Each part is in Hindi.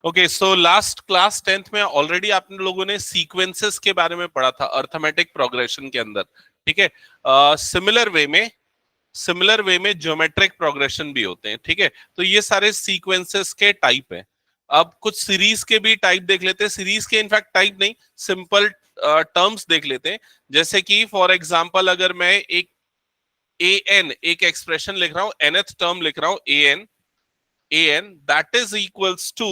Okay, so last class 10th में ऑलरेडी आप लोगों ने सीक्वेंसेस के बारे में पढ़ा था अर्थमेटिक प्रोग्रेशन के अंदर, ठीक है। सिमिलर वे में ज्योमेट्रिक प्रोग्रेशन भी होते हैं, ठीक है। तो ये सारे सीक्वेंसेस के टाइप हैं। अब कुछ सीरीज के भी टाइप देख लेते हैं। सीरीज के इनफैक्ट टाइप नहीं, सिंपल टर्म्स देख लेते हैं। जैसे कि फॉर एग्जांपल अगर मैं एक एक एक्सप्रेशन लिख रहा हूं, nth टर्म लिख रहा हूं, an that is equals to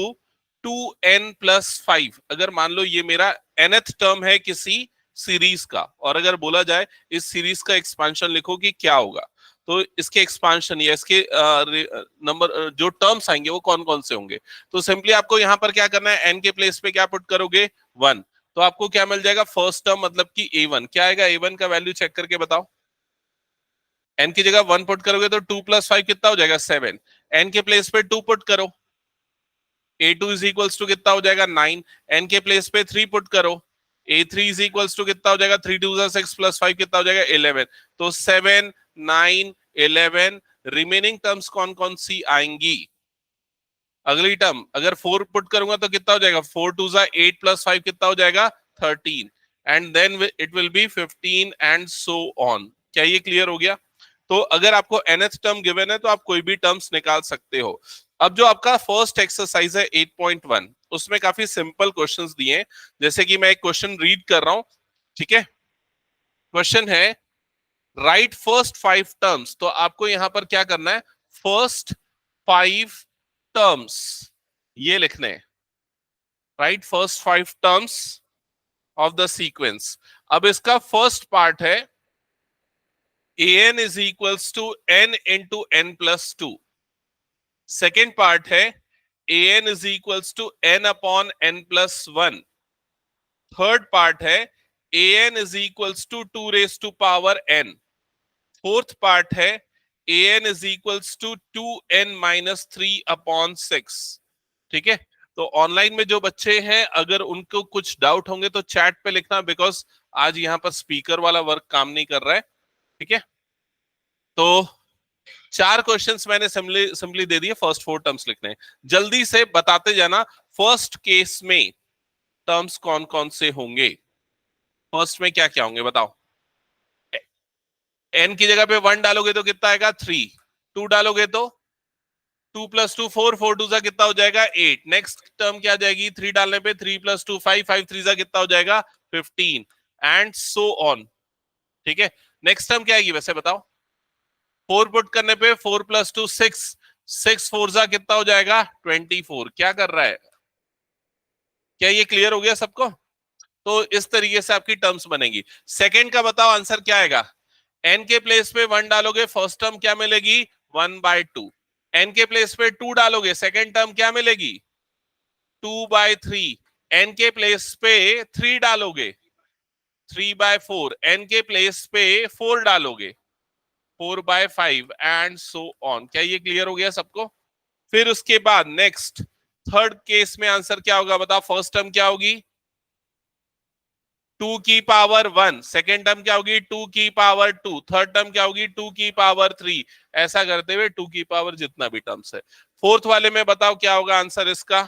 2n+5। अगर मान लो ये मेरा nth टर्म है किसी सीरीज का, और अगर बोला जाए इस सीरीज का एक्सपांशन लिखो कि क्या होगा, तो इसके एक्सपांशन या इसके नंबर जो टर्म्स आएंगे वो कौन कौन से होंगे। तो सिंपली आपको यहां पर क्या करना है, n के प्लेस पे क्या पुट करोगे, 1। तो आपको क्या मिल जाएगा, फर्स्ट टर्म मतलब कि a1 क्या आएगा, a1 का वैल्यू चेक करके बताओ। n की जगह 1 पुट करोगे तो 2+5 कितना हो जाएगा, 7। n के प्लेस पे 2 पुट करो, a2 इज इक्वल्स टू कितना हो जाएगा, 9। n के प्लेस पे 3 पुट करो, a3 इज इक्वल्स टू कितना हो जाएगा, 3 2 6 प्लस 5 कितना हो जाएगा, 11। तो 7 9 11 रिमेनिंग टर्म्स कौन कौन सी आएंगी। अगली टर्म अगर 4 पुट करूंगा तो कितना हो जाएगा, 4 2 8 प्लस 5 कितना हो जाएगा, 13। And then it will be 15 and so on. क्या ये क्लियर हो गया। तो अगर आपको nth टर्म गिवन है तो आप कोई भी टर्म्स निकाल सकते हो। अब जो आपका फर्स्ट एक्सरसाइज है 8.1, उसमें काफी सिंपल क्वेश्चंस दिए हैं। जैसे कि मैं एक क्वेश्चन रीड कर रहा हूं, ठीक है। क्वेश्चन है राइट फर्स्ट 5 टर्म्स। तो आपको यहां पर क्या करना है, फर्स्ट 5 टर्म्स ये लिखने हैं, right first 5 terms of the sequence. अब इसका फर्स्ट पार्ट है an is equals to n into n+2। Second part है an is equals to n upon n+1। Third part है an is equals to 2 raised to power n। Fourth part है an is equals to 2n-3 upon 6। ठीक है। तो ऑनलाइन में जो बच्चे हैं अगर उनको कुछ डाउट होंगे तो चैट पे लिखना, बिकॉज आज यहाँ पर स्पीकर वाला वर्क काम नहीं कर रहा है, ठीक है। तो 4 क्वेश्चंस मैंने सिंपली दे दिए, फर्स्ट 4 टर्म्स लिखने हैं। जल्दी से बताते जाना फर्स्ट केस में टर्म्स कौन कौन से होंगे। फर्स्ट में क्या क्या होंगे बताओ। n की जगह पे 1 डालोगे तो कितना आएगा, 3। 2 डालोगे तो 2 + 2 4, 4 2 सा कितना हो जाएगा, 8। नेक्स्ट टर्म क्या आ जाएगी, 3 डालने पे 3 + 2 5, 5 3 सा कितना हो जाएगा, 15 एंड सो ऑन, ठीक है। नेक्स्ट टर्म क्या आएगी वैसे बताओ। 4 पुट करने पे 4 + 2 6, 6 4 सा कितना हो जाएगा, 24। क्या कर रहा है, क्या ये क्लियर हो गया सबको। तो इस तरीके से आपकी टर्म्स बनेगी। सेकंड का बताओ आंसर क्या आएगा। n के प्लेस पे 1 डालोगे, फर्स्ट टर्म क्या मिलेगी, 1/2। n के प्लेस पे 2 डालोगे, सेकंड टर्म क्या मिलेगी, 2/3। n के प्लेस पे 3 डालोगे, 3/4। n के प्लेस पे 4 डालोगे, 4/5 एंड सो ऑन। क्या ये क्लियर हो गया सबको। फिर उसके बाद नेक्स्ट थर्ड केस में आंसर क्या होगा बताओ। फर्स्ट टर्म क्या होगी, 2^1। सेकेंड टर्म क्या होगी, 2^2। थर्ड टर्म क्या होगी, 2^3। ऐसा करते हुए 2 जितना भी टर्म्स है। फोर्थ वाले में बताओ क्या होगा आंसर इसका।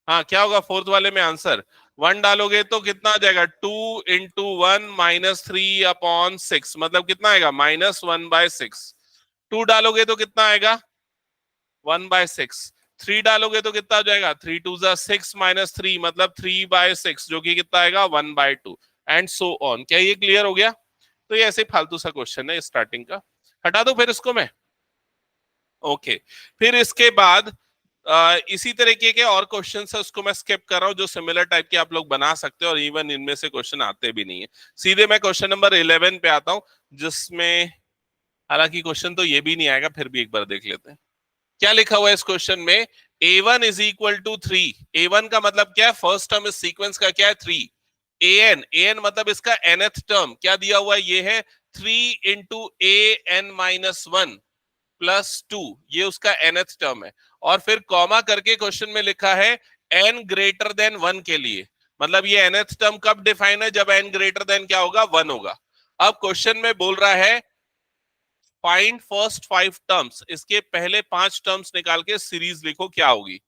हाँ क्या होगा फोर्थ वाले में आंसर, 1 डालोगे तो कितना आ जाएगा, 2 × 1 - 3/6, मतलब कितना आएगा, -1/6। 2 डालोगे तो कितना आएगा, 1/6। 3 डालोगे तो कितना हो जाएगा, 3 2 6 -3 मतलब 3/6, जो कि कितना आएगा, 1/2 एंड सो ऑन। क्या ये क्लियर हो गया। तो ये ऐसे फालतू सा क्वेश्चन है स्टार्टिंग का, हटा दो फिर इसको मैं। ओके फिर इसके बाद इसी तरीके के और क्वेश्चन है, उसको मैं स्किप कर रहा हूं, जो सिमिलर टाइप के आप लोग बना सकते हो और इवन इनमें से क्वेश्चन आते भी नहीं है। सीधे मैं क्वेश्चन नंबर 11 पे आता हूं, जिसमें हालांकि क्वेश्चन तो ये भी नहीं आएगा, फिर भी एक बार देख लेते हैं क्या लिखा हुआ है इस क्वेश्चन में। a1 is equal to 3। a1 का मतलब क्या है, फर्स्ट टर्म इस सीक्वेंस का क्या है, 3। an मतलब इसका nth टर्म क्या दिया हुआ है, ये है 3 × an-1 + 2, ये उसका nth टर्म है। और फिर कॉमा करके क्वेश्चन में लिखा है n ग्रेटर देन 1 के लिए। मतलब ये nth टर्म कब डिफाइन है, जब n ग्रेटर देन क्या होगा, 1 होगा। अब क्वेश्चन में बोल रहा है फाइंड फर्स्ट 5 टर्म्स, इसके पहले 5 टर्म्स निकाल के सीरीज लिखो क्या होगी।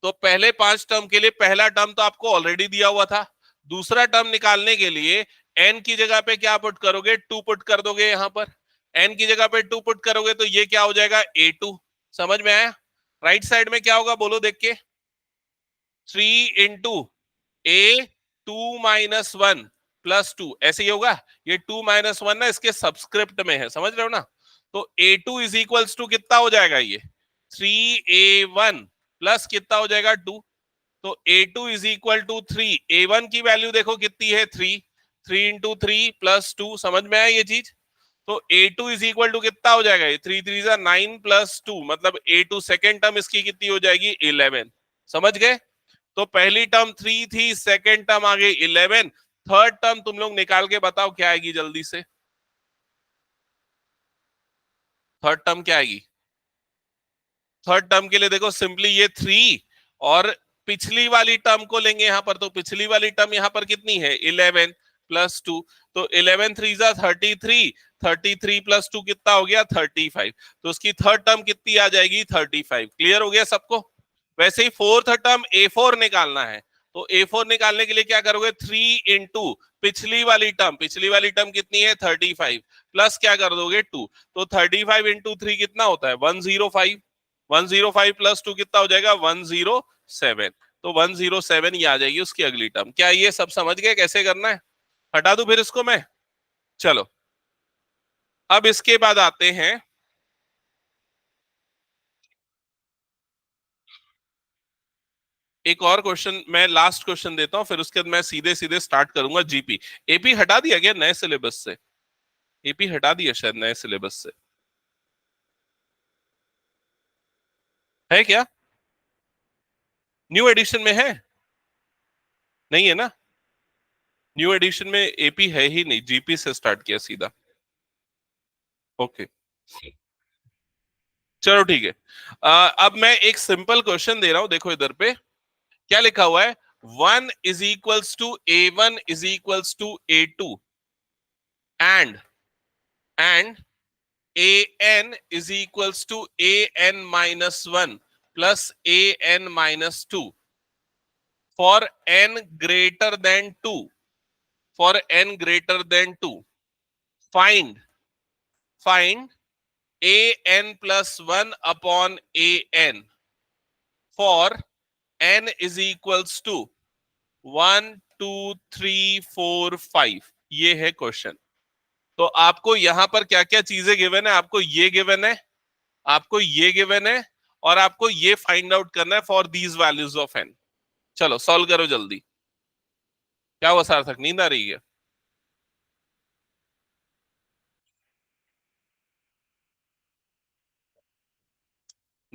तो पहले 5 टर्म के लिए पहला टर्म तो आपको ऑलरेडी दिया हुआ था, दूसरा टर्म निकालने के लिए n की जगह पे क्या पुट करोगे, 2 पुट कर दोगे, यहां पर n की जगह पे 2 पुट करोगे तो ये क्या हो जाएगा, a2। समझ में आया? राइट साइड में क्या होगा बोलो देख के, 3 इंटू a2 - 1 + 2, ऐसे ही होगा। ये 2 - 1 ना इसके सबस्क्रिप्ट में है, समझ रहे हो ना। तो a2 इज इक्वल्स टू कितना हो जाएगा, ये 3a1 प्लस कितना हो जाएगा 2। तो a2 is equal to 3, a1 की वैल्यू देखो कितनी है 3, 3 इंटू 3 + 2, समझ में आया ये चीज। तो a2 इज इक्वल टू कितना हो जाएगा, 3 3 9 + 2, मतलब a2 सेकेंड टर्म इसकी कितनी हो जाएगी 11। समझ गए? तो पहली टर्म 3 थी, सेकेंड टर्म आ गई 11, थर्ड टर्म तुम लोग निकाल के बताओ क्या आएगी जल्दी से। थर्ड टर्म क्या आएगी? थर्ड टर्म के लिए देखो सिंपली ये 3 और पिछली वाली टर्म को लेंगे यहां पर, तो पिछली वाली टर्म यहां पर कितनी है 11 + 2, तो 11 3 33, 33 + 2 कितना हो गया 35, तो उसकी थर्ड टर्म कितनी आ जाएगी 35। क्लियर हो गया सबको? वैसे ही फोर्थ टर्म a4 निकालना है, तो a4 निकालने के लिए क्या करोगे, 3 इंटू पिछली वाली टर्म कितनी है 35 प्लस क्या कर दोगे 2, तो 35 इंटू 3 कितना होता है 105, 105 + 2 कितना हो जाएगा 107, तो 107 ये आ जाएगी उसकी अगली टर्म। क्या ये सब समझ गए कैसे करना है? हटा दूं फिर इसको मैं? चलो अब इसके बाद आते हैं, एक और क्वेश्चन, मैं लास्ट क्वेश्चन देता हूं, फिर उसके बाद मैं सीधे सीधे स्टार्ट करूंगा जीपी। एपी हटा दिया गया नए सिलेबस से, एपी हटा दिया शायद नए सिलेबस से, है क्या? न्यू एडिशन में है? नहीं है ना? न्यू एडिशन में एपी है ही नहीं, जीपी से स्टार्ट किया सीधा। ओके चलो ठीक है। अब मैं एक सिंपल क्वेश्चन दे रहा हूं, देखो इधर पे क्या लिखा हुआ है, 1 is equals to a1 is equals to a2 and an is equals to an-1 plus an-2 for n greater than 2, for n greater than 2 find an plus 1 upon an for n is equals to 1 2 3 4 5। ये है क्वेश्चन। तो आपको यहां पर क्या क्या चीजें गिवन है, आपको ये गिवन है, आपको ये गिवन है, और आपको ये फाइंड आउट करना है for these values of N. चलो सॉल्व करो जल्दी। क्या हुआ सार्थक, नींद आ रही है?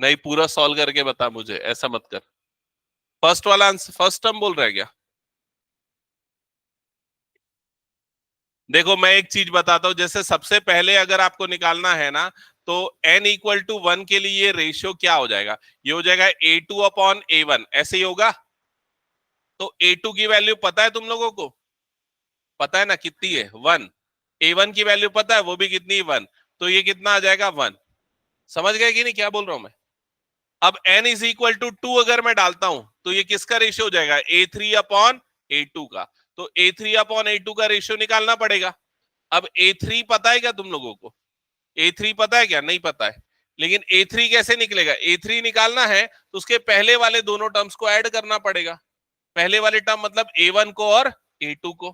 नहीं पूरा सॉल्व करके बता मुझे, ऐसा मत कर। फर्स्ट वाला आंसर फर्स्ट टर्म बोल रहा है क्या? देखो मैं एक चीज बताता हूं, जैसे सबसे पहले अगर आपको निकालना है ना, तो n इक्वल टू 1 के लिए रेशियो क्या हो जाएगा, ये हो जाएगा a2/a1, ऐसे ही होगा। तो a2 की वैल्यू पता है तुम लोगों को, पता है ना कितनी है 1, a1 की वैल्यू पता है वो भी कितनी है 1, तो ये कितना आ जाएगा 1। समझ गए कि नहीं क्या बोल रहा हूं मैं? अब n इज इक्वल टू 2 अगर मैं डालता हूं तो ये किसका रेशियो हो जाएगा, a3/a2 का। तो a3/a2 का रेशियो निकालना पड़ेगा। अब a3 पता है क्या तुम लोगों को, a3 पता है क्या, नहीं पता है। लेकिन a3 कैसे निकलेगा, a3 निकालना है तो उसके पहले वाले दोनों टर्म्स को ऐड करना पड़ेगा। पहले वाले टर्म मतलब a1 को और a2 को।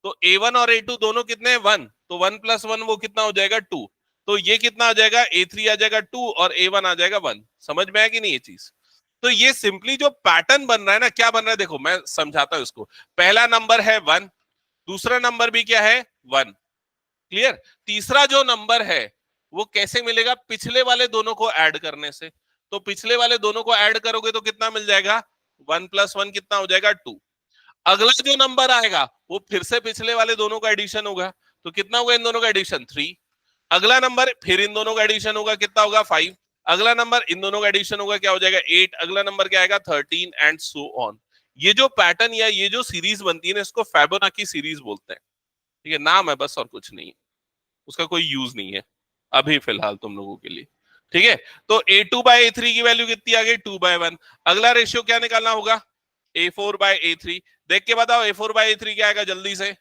तो a1 और a2 दोनों कितने हैं 1, तो 1 + 1 वो कितना हो जाएगा 2। तो ये कितना आ जाएगा, a3 आ जाएगा 2 और a1 आ जाएगा 1। समझ में आया कि नहीं ये चीज? तो ये सिंपली जो पैटर्न बन रहा है ना, क्या बन रहा है देखो मैं समझाता हूं इसको। पहला नंबर है 1, दूसरा नंबर भी क्या है 1, क्लियर। तीसरा जो नंबर है वो कैसे मिलेगा, पिछले वाले दोनों को ऐड करने से। तो पिछले वाले दोनों को ऐड करोगे तो कितना मिल जाएगा, 1 + 1 कितना हो जाएगा 2। अगला जो नंबर आएगा वो फिर से पिछले वाले दोनों का एडिशन होगा, तो कितना होगा इन दोनों का एडिशन 3। अगला नंबर फिर इन दोनों का एडिशन होगा, कितना होगा 5। अगला नंबर इन दोनों का एडिशन होगा, क्या हो जाएगा 8। अगला नंबर क्या आएगा 13 एंड सो ऑन। ये जो पैटर्न या ये जो सीरीज बनती है ना, इसको फिबोनाची सीरीज बोलते हैं। ठीक है, नाम है बस और कुछ नहीं है, उसका कोई यूज नहीं है। अभी फिलहाल तुम लोगों के लिए, ठीक है। तो A2/A3 की वैल्यू कितनी आ गई, 2/1। अगला रेशियो क्या निकालना होगा, A4/A3। देख के बताओ A4/A3 क्या आएगा जल्दी से,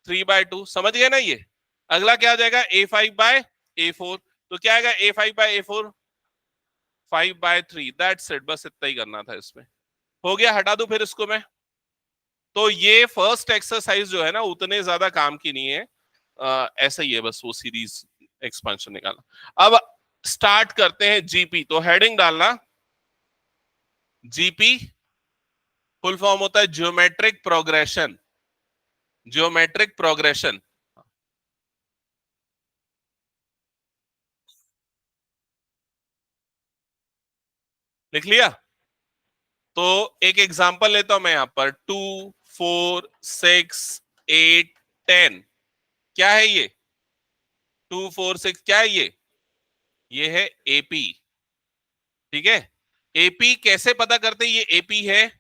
3/2। समझ गए ना ये। अगला क्या आ जाएगा, A5/A4। तो क्या आएगा A5/A4, 5/3। दैट्स इट, बस इतना ही करना था इसमें। हो गया, हटा दू फिर इसको मैं। तो ये फर्स्ट एक्सरसाइज जो है ना उतने ज्यादा काम की नहीं है, ऐसा ही है बस, वो सीरीज एक्सपेंशन निकालना। अब स्टार्ट करते हैं जीपी। तो हेडिंग डालना जीपी, फुल फॉर्म होता है ज्योमेट्रिक प्रोग्रेशन। ज्योमेट्रिक प्रोग्रेशन, लिख लिया। तो एक एग्जांपल लेता हूं मैं यहां पर, 2, 4, 6, 8, 10। क्या है ये, 2, 4, 6, क्या है ये है एपी, ठीक है। एपी कैसे पता करते, ये एपी है,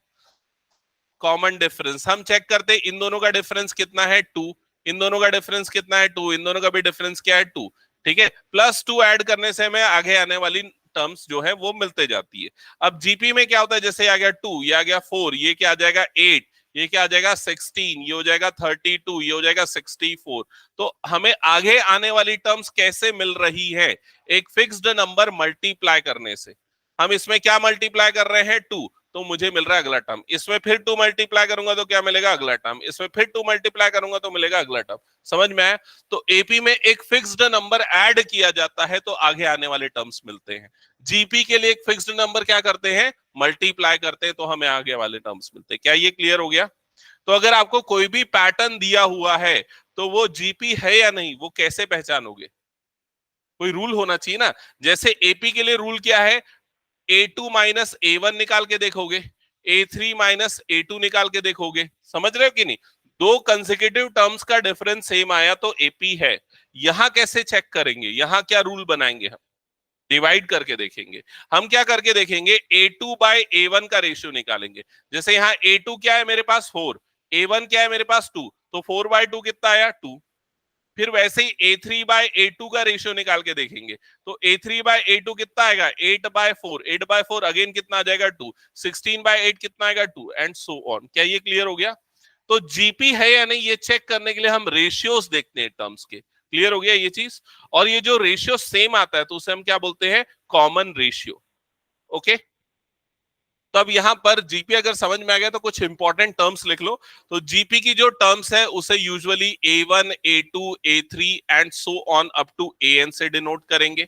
कॉमन डिफरेंस हम चेक करते, इन दोनों का डिफरेंस कितना है, 2। इन दोनों का डिफरेंस कितना है, 2। इन दोनों का भी डिफरेंस क्या है, 2। ठीक है, +2 ऐड करने से हमें आगे आने वाली टर्म्स जो है वो मिलते जाती है। अब जीपी में क्या होता है, जैसे आ गया 2, ये आ गया 4, ये क्या आ जाएगा 8, ये क्या आ जाएगा 16, ये हो जाएगा 32, ये हो जाएगा 64। तो हमें आगे आने वाली टर्म्स कैसे मिल रही है, एक फिक्स्ड नंबर मल्टीप्लाई करने से। हम इसमें क्या मल्टीप्लाई कर रहे हैं, 2, तो मुझे मिल रहा है अगला टर्म। इसमें फिर 2 मल्टीप्लाई करूंगा तो क्या मिलेगा, अगला टर्म। इसमें फिर 2 मल्टीप्लाई करूंगा तो मिलेगा अगला टर्म। समझ में आया। तो एपी में एक फिक्स्ड नंबर ऐड किया जाता है तो आगे आने वाले टर्म्स मिलते हैं। जीपी के लिए एक फिक्स्ड नंबर क्या करते हैं, मल्टीप्लाई करते हैं तो हमें आगे वाले टर्म्स मिलते हैं। क्या ये क्लियर हो गया। तो अगर आपको कोई भी पैटर्न दिया हुआ है तो वो जीपी है या नहीं, वो कैसे पहचानोगे, कोई रूल होना चाहिए ना। जैसे एपी के लिए रूल क्या है, A2-A1 निकाल के देखोगे, A3-A2 निकाल के देखोगे। समझ रहे हो कि नहीं। दो कंसेक्यूटिव टर्म्स का डिफरेंस सेम आया तो एपी है। यहां कैसे चेक करेंगे, यहां क्या रूल बनाएंगे, हम डिवाइड करके देखेंगे। हम क्या करके देखेंगे, A2/A1 का रेशियो निकालेंगे। जैसे यहाँ A2 क्या है मेरे पास 4, A1 क्या है मेरे पास 2, तो 4/2 कितना आया 2। फिर वैसे ही A3/A2 का रेशियो निकाल के देखेंगे। तो A3/A2 कितना आएगा, 8/4, 8/4 अगेन कितना आ जाएगा 2, 16/8 कितना आएगा 2, एंड सो ऑन। क्या ये क्लियर हो गया। तो जीपी है या नहीं ये चेक करने के लिए हम रेशियोज देखते हैं टर्म्स के। क्लियर हो गया ये चीज। और ये जो रेशियो सेम आता है तो उसे हम क्या बोलते हैं, कॉमन रेशियो। ओके। तो अब यहां पर जीपी अगर समझ में आ गया तो कुछ इंपॉर्टेंट टर्म्स लिख लो। तो जीपी की जो टर्म्स है उसे usually A1, A2, A3 and so on up to AN से डिनोट करेंगे।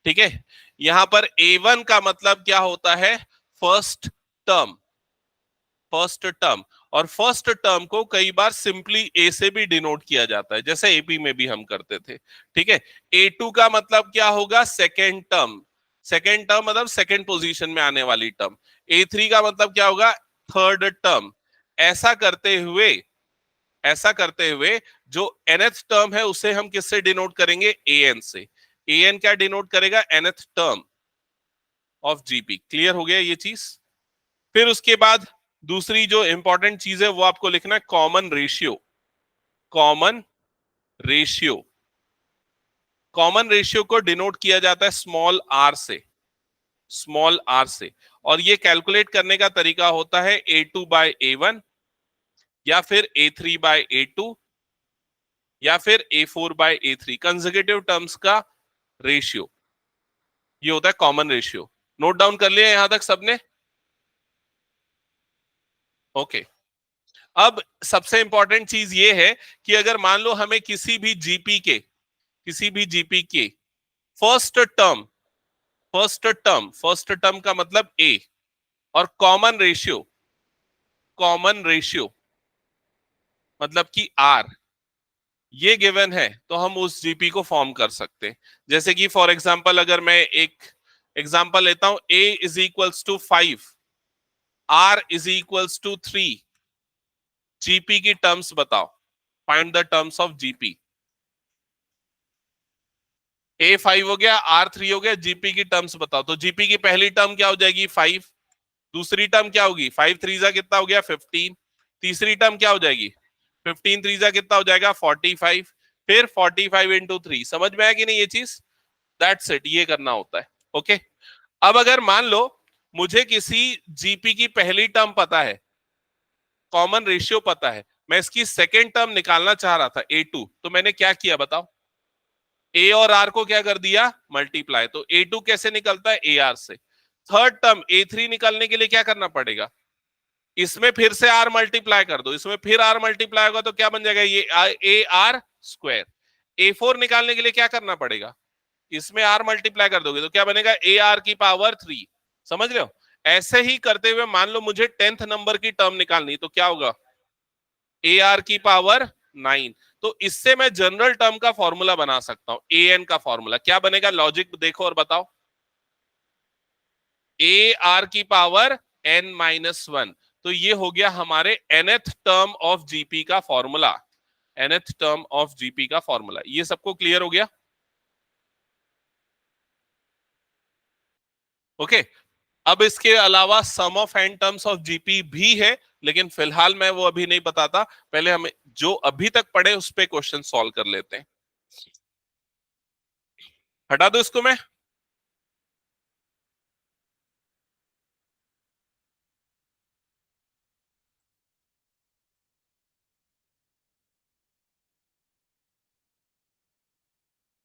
ठीक है। यहां पर A1 का मतलब क्या होता है, फर्स्ट टर्म, फर्स्ट टर्म। और फर्स्ट टर्म को कई बार सिंपली ए से भी डिनोट किया जाता है, जैसे एपी में भी हम करते थे। ठीक है। A2 का मतलब क्या होगा, सेकेंड टर्म। सेकेंड टर्म मतलब सेकेंड पोजीशन में आने वाली टर्म। A3 का मतलब क्या होगा, थर्ड टर्म। ऐसा करते हुए, ऐसा करते हुए जो nth टर्म है उसे हम किससे डिनोट करेंगे, AN से। AN क्या डिनोट करेगा, nth term of GP. Clear हो गया ये चीज। फिर उसके बाद दूसरी जो इंपॉर्टेंट चीज है वो आपको लिखना है, common ratio. Common ratio, common ratio को डिनोट किया जाता है स्मॉल आर से, स्मॉल आर से। और ये कैलकुलेट करने का तरीका होता है A2/A1 या फिर A3/A2 या फिर A4/A3, कंसेक्यूटिव टर्म्स का रेशियो। ये होता है कॉमन रेशियो। नोट डाउन कर लिया यहां तक सबने। ओके। अब सबसे इंपॉर्टेंट चीज ये है कि अगर मान लो हमें किसी भी जीपी के, किसी भी जीपी के first term, first term, first term का मतलब ए, और कॉमन रेशियो, कॉमन रेशियो मतलब कि आर, ये गिवन है तो हम उस जीपी को फॉर्म कर सकते हैं। जैसे कि फॉर एग्जांपल अगर मैं एक एग्जांपल लेता हूं, a is equals to 5, r is equals to 3, GP की टर्म्स बताओ, find the terms of GP. A5 हो गया, R3 हो गया, जीपी की टर्म्स बताओ। तो जीपी की पहली टर्म क्या हो जाएगी 5, दूसरी टर्म क्या होगी 5 3 कितना हो गया 15, तीसरी टर्म क्या हो जाएगी 15 3 कितना हो जाएगा 45, फिर 45 इंटू 3। समझ में आया कि नहीं ये चीज? दैट्स इट, ये करना होता है। ओके, अब अगर मान लो मुझे किसी जीपी की पहली टर्म पता है, कॉमन रेशियो पता है, मैं इसकी सेकेंड टर्म निकालना चाह रहा था A2, तो मैंने क्या किया बताओ? ए और आर को क्या कर दिया? मल्टीप्लाई। तो A2 कैसे निकलता है? ए आर से। थर्ड टर्म A3 निकालने के लिए क्या करना पड़ेगा? इसमें फिर से आर मल्टीप्लाई कर दो, इसमें फिर आर मल्टीप्लाई होगा तो क्या बन जाएगा? ये ए आर स्क्वायर। A4 निकालने के लिए क्या करना पड़ेगा? इसमें आर मल्टीप्लाई कर दोगे तो क्या बनेगा? ए आर की पावर 3। समझ रहे हो? ऐसे ही करते हुए मान लो मुझे 10th नंबर की टर्म निकालनी, तो क्या होगा? ए आर की पावर 9। तो इससे मैं जनरल टर्म का फॉर्मूला बना सकता हूं, ए एन का फॉर्मूला क्या बनेगा? लॉजिक देखो और बताओ। ए आर की पावर n-1, तो ये हो गया हमारे nth टर्म ऑफ जीपी का formula. nth term of GP का फॉर्मूला। ये सबको क्लियर हो गया? ओके, अब इसके अलावा sum of n terms of GP भी है, लेकिन फिलहाल मैं वो अभी नहीं बताता। पहले हम जो अभी तक पढ़े उस पे क्वेश्चन सॉल्व कर लेते हैं। हटा दो इसको मैं।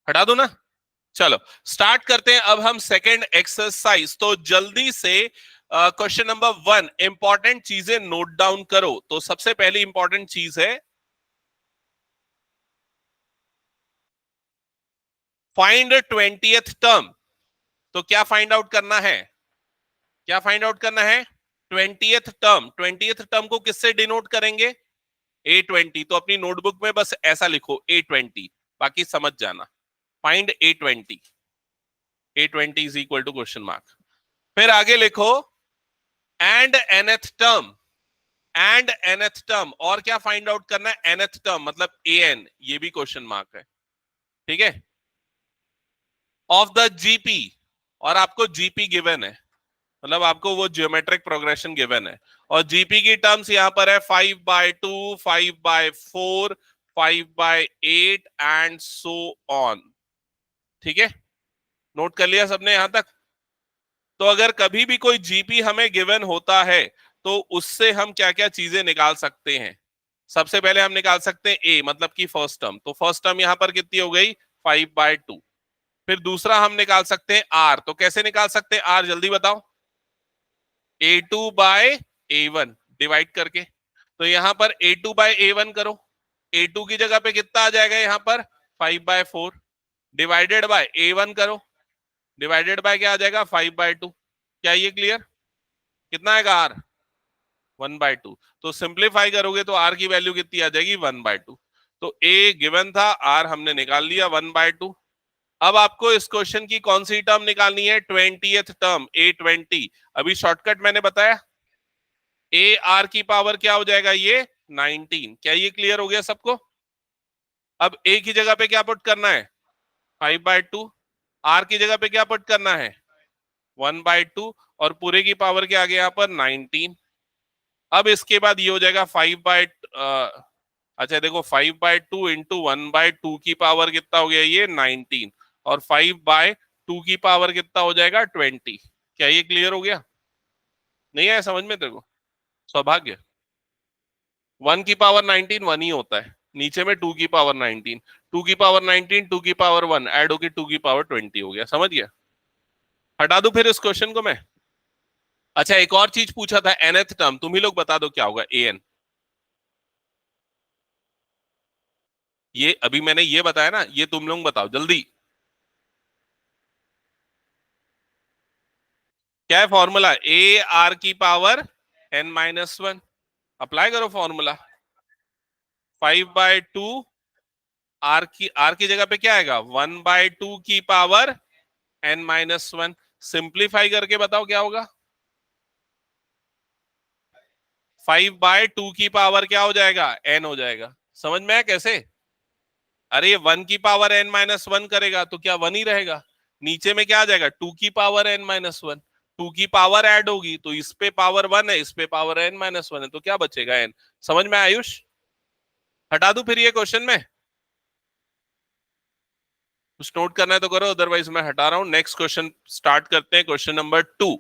हटा दो ना। चलो स्टार्ट करते हैं अब हम सेकेंड एक्सरसाइज। तो जल्दी से क्वेश्चन नंबर 1, इंपॉर्टेंट चीजें नोट डाउन करो। तो सबसे पहली इंपॉर्टेंट चीज है फाइंड 20th टर्म। तो क्या फाइंड आउट करना है? क्या फाइंड आउट करना है? 20th term. 20th टर्म को किससे डिनोट करेंगे? A20। तो अपनी नोटबुक में बस ऐसा लिखो A20, बाकी समझ जाना। Find A20। A20 is equal to question mark. फिर आगे लिखो and nth term. And nth term, और क्या फाइंड आउट करना है? nth टर्म मतलब an, ये भी क्वेश्चन मार्क है। ठीक है, ऑफ द जीपी। और आपको जीपी गिवन है, मतलब आपको वो ज्योमेट्रिक प्रोग्रेशन गिवन है। और जीपी की टर्म्स यहां पर है 5/2, 5/4, 5/8 एंड सो ऑन। ठीक है, नोट कर लिया सबने यहां तक? तो अगर कभी भी कोई जीपी हमें गिवन होता है तो उससे हम क्या क्या चीजें निकाल सकते हैं? सबसे पहले हम निकाल सकते हैं ए, मतलब कि फर्स्ट टर्म। तो फर्स्ट टर्म यहां पर कितनी हो गई? 5/2। फिर दूसरा हम निकाल सकते हैं आर। तो कैसे निकाल सकते हैं आर, जल्दी बताओ? A2/A1 डिवाइड करके। तो यहां पर A2/A1 करो। A2 की जगह पे कितना आ जाएगा यहां पर? 5/4 डिवाइडेड बाय A1 करो, डिवाइडेड बाय क्या आ जाएगा? 5/2। क्या ये क्लियर? कितना आएगा आर? 1/2। तो सिंप्लीफाई करोगे तो आर की वैल्यू कितनी आ जाएगी? 1/2। तो ए गिवन था, आर हमने निकाल लिया 1/2। अब आपको इस क्वेश्चन की कौन सी टर्म निकालनी है? 20th term A20। अभी शॉर्टकट मैंने बताया, ए आर की पावर क्या हो जाएगा? ये 19। क्या ये क्लियर हो गया सबको? अब ए की जगह पे क्या पुट करना है? 5/2। आर की जगह पे क्या पुट करना है? 1/2। और पूरे की पावर क्या आ गया यहाँ पर? 19। अब इसके बाद ये हो जाएगा 5/, अच्छा देखो 5/2 इंटू 1/2 की पावर कितना हो गया? ये 19। और 5/2 की पावर कितना हो जाएगा? 20। क्या ये क्लियर हो गया? नहीं आया समझ में तेरे को? सौभाग्य, 1 की पावर 19 1 ही होता है, नीचे में 2 की पावर 19, 2 की पावर 19, 2 की पावर 1 ऐड होके 2 की पावर 20 हो गया। समझ गया? हटा दूं फिर इस क्वेश्चन को मैं? अच्छा एक और चीज पूछा था, nth टर्म। तुम ही लोग बता दो क्या होगा? an। ये अभी मैंने ये बताया ना, ये तुम लोग बताओ जल्दी। क्या है फॉर्मूला? ए आर की पावर n-1। अप्लाई करो फॉर्मूला। 5/2 आर की जगह पे क्या आएगा? 1/2 की पावर n-1। सिंप्लीफाई करके बताओ क्या होगा? 5/2 की पावर क्या हो जाएगा? n हो जाएगा। समझ में आया कैसे? अरे 1 की पावर n-1 करेगा तो क्या 1 ही रहेगा? नीचे में क्या आ जाएगा? 2 की पावर n-1। 2 की पावर ऐड होगी तो इस पे पावर 1 है, इस पे पावर n-1 है, तो क्या बचेगा? n। समझ में आयुष? हटा दूं फिर ये क्वेश्चन में? कुछ नोट करना है तो करो, अदरवाइज मैं हटा रहा हूं। नेक्स्ट क्वेश्चन स्टार्ट करते हैं, question number 2।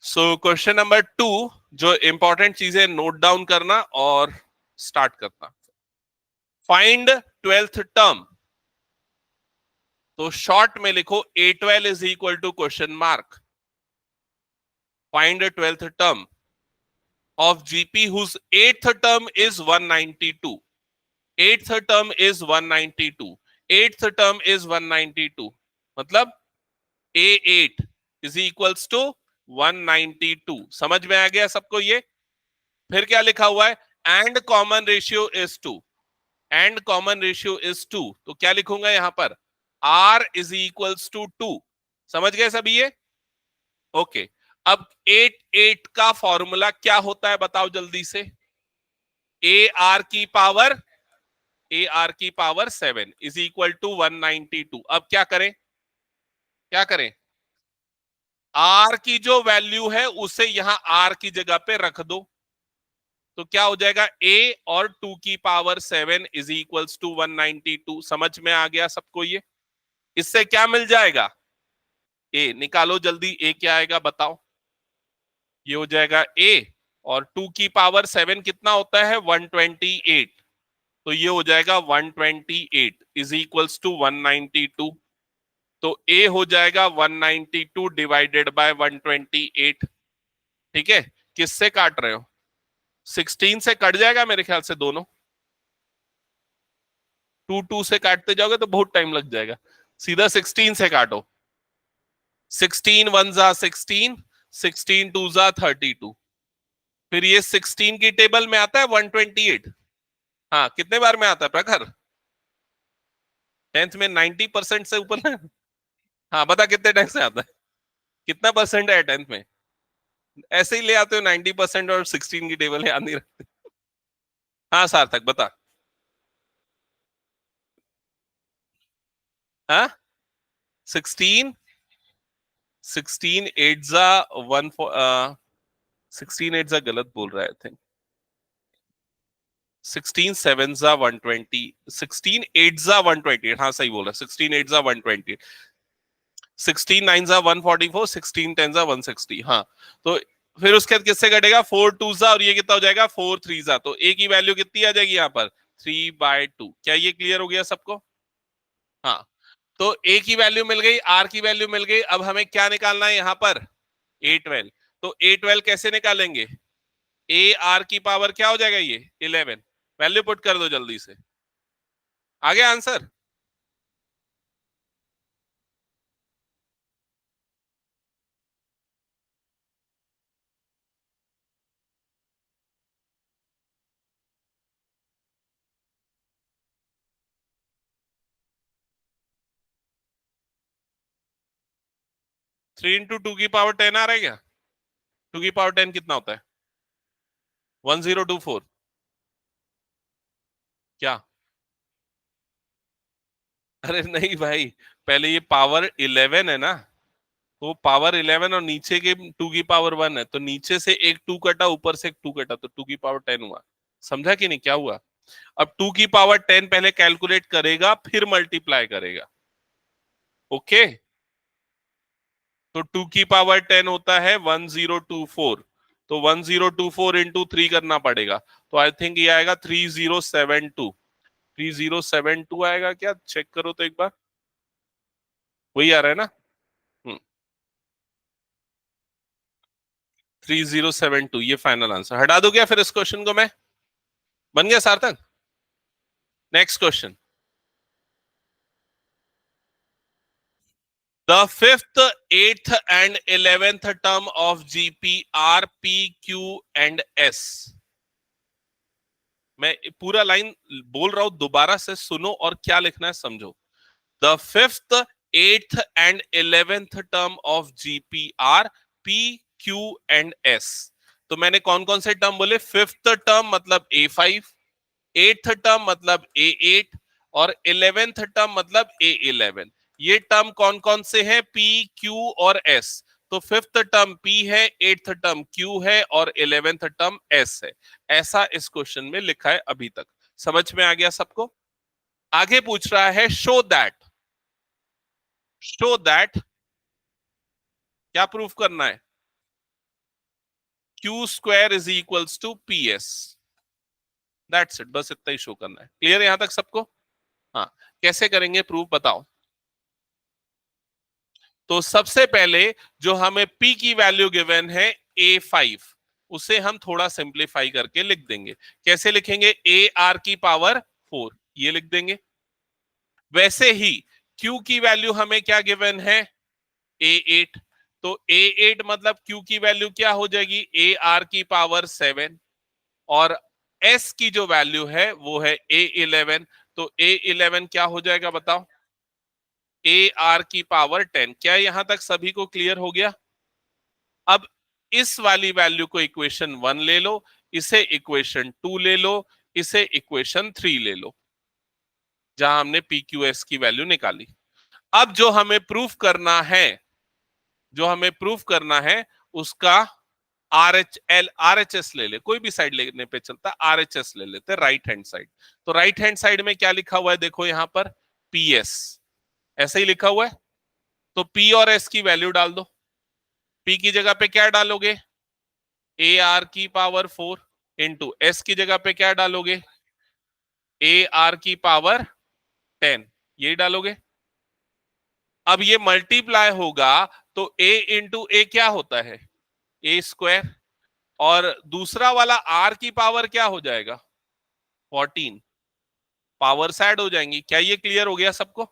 So question number 2, जो इंपॉर्टेंट चीजें नोट डाउन करना और स्टार्ट करना। Find 12th term. तो शॉर्ट में लिखो A12 is equal to question mark. Find 12th term of GP whose 8th term is 192. 8th term is 192. 8th term is 192. मतलब A8 is equals to 192. समझ में आ गया सबको ये? फिर क्या लिखा हुआ है? And common ratio is 2। And common ratio is 2। तो क्या लिखूंगा यहां पर? R is equals to 2। समझ गए सभी ये? ओके। अब 8 का फॉर्मूला क्या होता है बताओ जल्दी से? ए आर की पावर 7 इज इक्वल टू 192। अब क्या करें? क्या करें? आर की जो वैल्यू है उसे यहां आर की जगह पे रख दो। तो क्या हो जाएगा? ए और 2 की पावर 7 इज इक्वल्स टू 192। समझ में आ गया सबको ये? इससे क्या मिल जाएगा? ए निकालो जल्दी, ए क्या आएगा बताओ? ये हो जाएगा ए, और 2 की पावर 7 कितना होता है? 128। तो ये हो जाएगा 128 इज इक्वल्स टू 192। तो ए हो जाएगा 192 डिवाइडेड बाय 128। ठीक है? किससे काट रहे हो? 16 से कट जाएगा मेरे ख्याल से दोनों। 2 से काटते जाओगे तो बहुत टाइम लग जाएगा। सीधा 16 से काटो। 16 1 जा 16, 16 2 जा 32। फिर ये 16 की टेबल में आता है 128। हाँ, कितने बार में आता है प्रखर? 10th में 90% से ऊपर ना? हाँ बता, कितने टाइम से आता है? कितना परसेंट है 10th में? ऐसे ही ले आते हो 90% और 16 की टेबल याद नहीं रखते। हाँ सार्थक बता। हाँ 16, 16 8 जा 1 16 8 जा गलत बोल रहा है आई थिंक। 16 7 जा 120, 16 8 जा 128। हाँ सही बोला, 16 8 जा 120, 16 9 जा 144, 16 10 जा 160। हाँ तो फिर उसके बाद किससे कटेगा? 4 2 जा, और ये कितना हो जाएगा? 4 3 जा। तो ए की वैल्यू कितनी आ जाएगी यहाँ पर? 3/2। क्या ये क्लियर हो गया सबको? हाँ, तो ए की वैल्यू मिल गई, आर की वैल्यू मिल गई। अब हमें क्या निकालना है यहाँ पर? A12। तो A12 कैसे निकालेंगे? ए आर की पावर क्या हो जाएगा? ये 11। वैल्यू पुट कर दो जल्दी से। आ गया आंसर? थ्री इंटू टू की पावर 10 आ रहा है क्या? 2 की पावर 10 कितना होता है? 1024। क्या? अरे नहीं भाई, पहले ये पावर 11 है ना, तो पावर 11 और नीचे के 2 की पावर 1 है, तो नीचे से एक 2 कटा, ऊपर से एक 2 कटा, तो 2 की पावर 10 हुआ। समझा कि नहीं क्या हुआ? अब 2 की पावर 10 पहले कैलकुलेट करेगा, फिर मल्टीप्लाई करेगा। ओके? तो 2 की पावर 10 होता है 1024। तो 1024 इंटू 3 करना पड़ेगा। तो आई थिंक ये आएगा 3072। 3072 आएगा क्या? चेक करो तो एक बार। वही आ रहा है ना? 3072 ये फाइनल आंसर। हटा दो क्या फिर इस क्वेश्चन को मैं? बन गया सार्थक? Next question. The fifth, eighth and 11th term of GP are P, Q and S। मैं पूरा लाइन बोल रहा हूं, दोबारा से सुनो और क्या लिखना है समझो। The fifth, eighth and 11th term of GP are P, Q and S। तो मैंने कौन कौन से टर्म बोले? फिफ्थ टर्म मतलब A5, एट्थ टर्म मतलब A8 और 11th टर्म मतलब A11। ये टर्म कौन कौन से हैं? P, Q और S। तो फिफ्थ टर्म P है, एट्थ टर्म Q है और 11th टर्म S है। ऐसा इस क्वेश्चन में लिखा है अभी तक। समझ में आ गया सबको? आगे पूछ रहा है शो दैट क्या प्रूफ करना है? Q square is equals to P S. That's it, बस इतना ही शो करना है। क्लियर है यहां तक सबको? हाँ, कैसे करेंगे प्रूफ बताओ। तो सबसे पहले जो हमें p की वैल्यू गिवन है a5, उसे हम थोड़ा सिंप्लीफाई करके लिख देंगे। कैसे लिखेंगे? ar⁴ ये लिख देंगे। वैसे ही q की वैल्यू हमें क्या गिवन है? a8। तो a8 मतलब q की वैल्यू क्या हो जाएगी? ar⁴ 7। और s की जो वैल्यू है वो है a11। तो a11 क्या हो जाएगा बताओ? ar⁴ 10। क्या यहां तक सभी को क्लियर हो गया? अब इस वाली वैल्यू को इक्वेशन 1 ले लो, इसे इक्वेशन 2 ले लो, इसे इक्वेशन 3 ले लो, जहां हमने पी क्यू एस की वैल्यू निकाली। अब जो हमें प्रूफ करना है उसका आर एच एस ले ले, कोई भी साइड लेने पे चलता, RHS ले लेते, राइट हैंड साइड। तो राइट हैंड साइड में क्या लिखा हुआ है देखो यहां पर? PS ऐसे ही लिखा हुआ है। तो P और S की वैल्यू डाल दो। P की जगह पे क्या डालोगे? ar⁴ इंटू S की जगह पे क्या डालोगे? ar⁴ 10, यही डालोगे। अब ये मल्टीप्लाई होगा तो a इंटू ए क्या होता है? a²। और दूसरा वाला r की पावर क्या हो जाएगा? 14। पावर साइड हो जाएंगी। क्या ये क्लियर हो गया सबको?